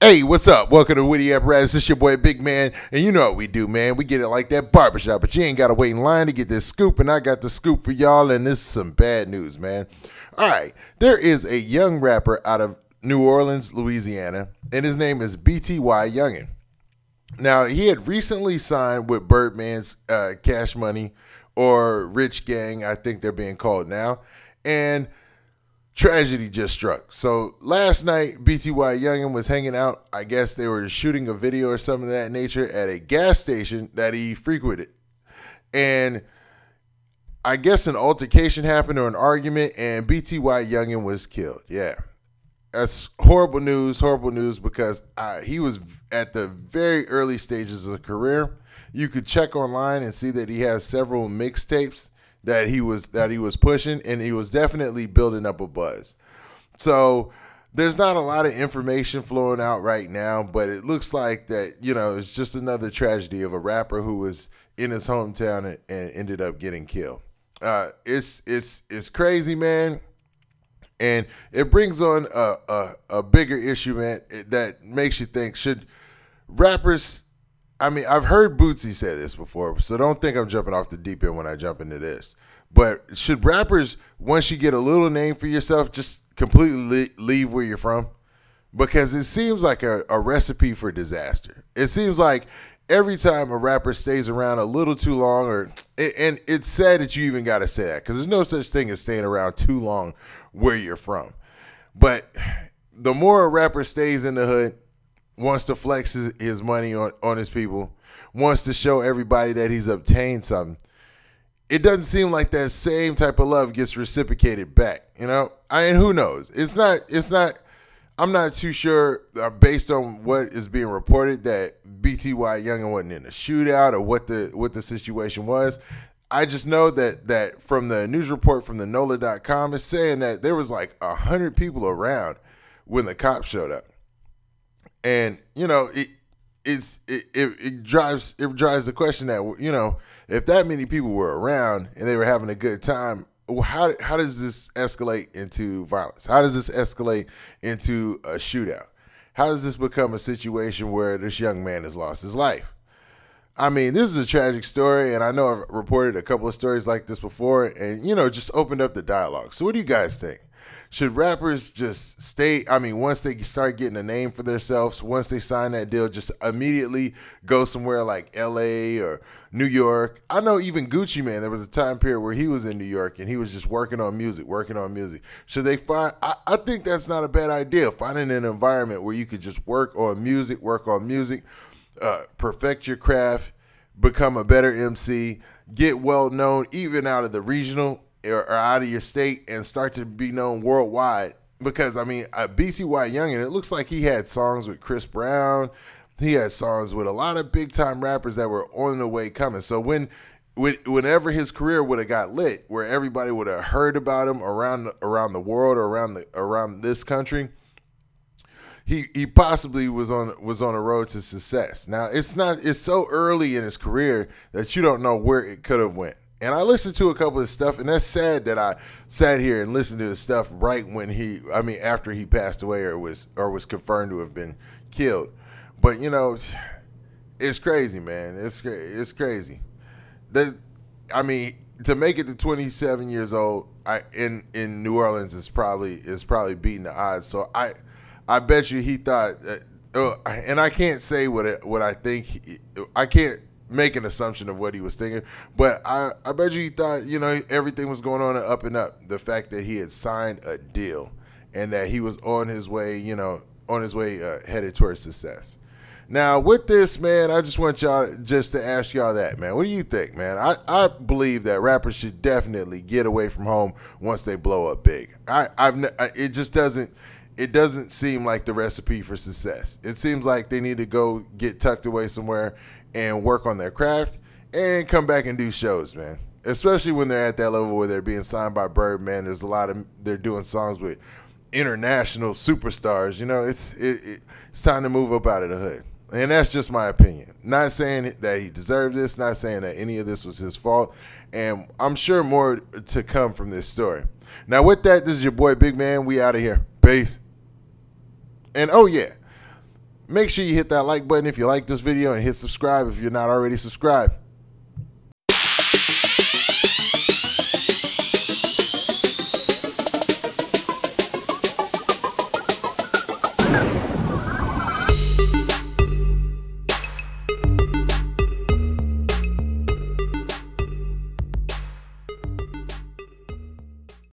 Hey, what's up? Welcome to Witty Apparatus. It's your boy Big Man, and you know what we do, man. We get it like that barbershop, but you ain't got to wait in line to get this scoop, and I got the scoop for y'all, and this is some bad news, man. All right, there is a young rapper out of New Orleans, Louisiana, and his name is BTY Youngn. Now, he had recently signed with Birdman's Cash Money, or Rich Gang, I think they're being called now, and tragedy just struck. So last night, BTY Youngn was hanging out. I guess they were shooting a video or something of that nature at a gas station that he frequented. And I guess an altercation happened or an argument, and BTY Youngn was killed. Yeah. That's horrible news because he was at the very early stages of his career. You could check online and see that he has several mixtapes that he was pushing, and he was definitely building up a buzz. So there's not a lot of information flowing out right now, but it looks like that, you know, it's just another tragedy of a rapper who was in his hometown and ended up getting killed. It's crazy, man. And it brings on a bigger issue, man, that makes you think, should rappers, I mean, I've heard Bootsy say this before, so don't think I'm jumping off the deep end when I jump into this. But should rappers, once you get a little name for yourself, just completely leave where you're from? Because it seems like a recipe for disaster. It seems like every time a rapper stays around a little too long, and it's sad that you even got to say that, because there's no such thing as staying around too long where you're from. But the more a rapper stays in the hood, wants to flex his money on his people, wants to show everybody that he's obtained something, it doesn't seem like that same type of love gets reciprocated back. You know, who knows? It's not. I'm not too sure, based on what is being reported, that BTY Youngn wasn't in a shootout or what the situation was. I just know that from the news report from the NOLA.com, it's saying that there was like 100 people around when the cops showed up. And, you know, it drives the question that, you know, if that many people were around and they were having a good time, how does this escalate into violence? How does this escalate into a shootout? How does this become a situation where this young man has lost his life? I mean, this is a tragic story, and I know I've reported a couple of stories like this before, and, you know, just opened up the dialogue. So what do you guys think? Should rappers just stay, I mean, once they start getting a name for themselves, once they sign that deal, just immediately go somewhere like LA or New York? I know even Gucci Mane, there was a time period where he was in New York and he was just working on music. Should they find, I think that's not a bad idea, finding an environment where you could just work on music, perfect your craft, become a better MC, get well known even out of the regional or out of your state, and start to be known worldwide. Because, I mean, BTY Youngn, it looks like he had songs with Chris Brown. He had songs with a lot of big-time rappers that were on the way coming. So whenever his career would have got lit, where everybody would have heard about him around the world or around this country, he possibly was on a road to success. Now, it's so early in his career that you don't know where it could have went. And I listened to a couple of stuff, and that's sad that I sat here and listened to the stuff right when after he passed away or was confirmed to have been killed. But, you know, it's crazy, man. It's crazy. I mean, to make it to 27 years old in New Orleans is probably beating the odds. So I bet you he thought, and I can't say what I think. I can't make an assumption of what he was thinking, but I bet you he thought, you know, everything was going on and up. The fact that he had signed a deal and that he was on his way, headed towards success. Now, with this, man, I just want y'all just to ask y'all that, man. What do you think, man? I believe that rappers should definitely get away from home once they blow up big. It just doesn't seem like the recipe for success. It seems like they need to go get tucked away somewhere and work on their craft and come back and do shows, man. Especially when they're at that level where they're being signed by Birdman. They're doing songs with international superstars. You know, it's time to move up out of the hood. And that's just my opinion. Not saying that he deserved this, not saying that any of this was his fault. And I'm sure more to come from this story. Now, with that, this is your boy Big Man. We out of here. Peace. And oh yeah, Make sure you hit that like button if you like this video and hit subscribe if you're not already subscribed.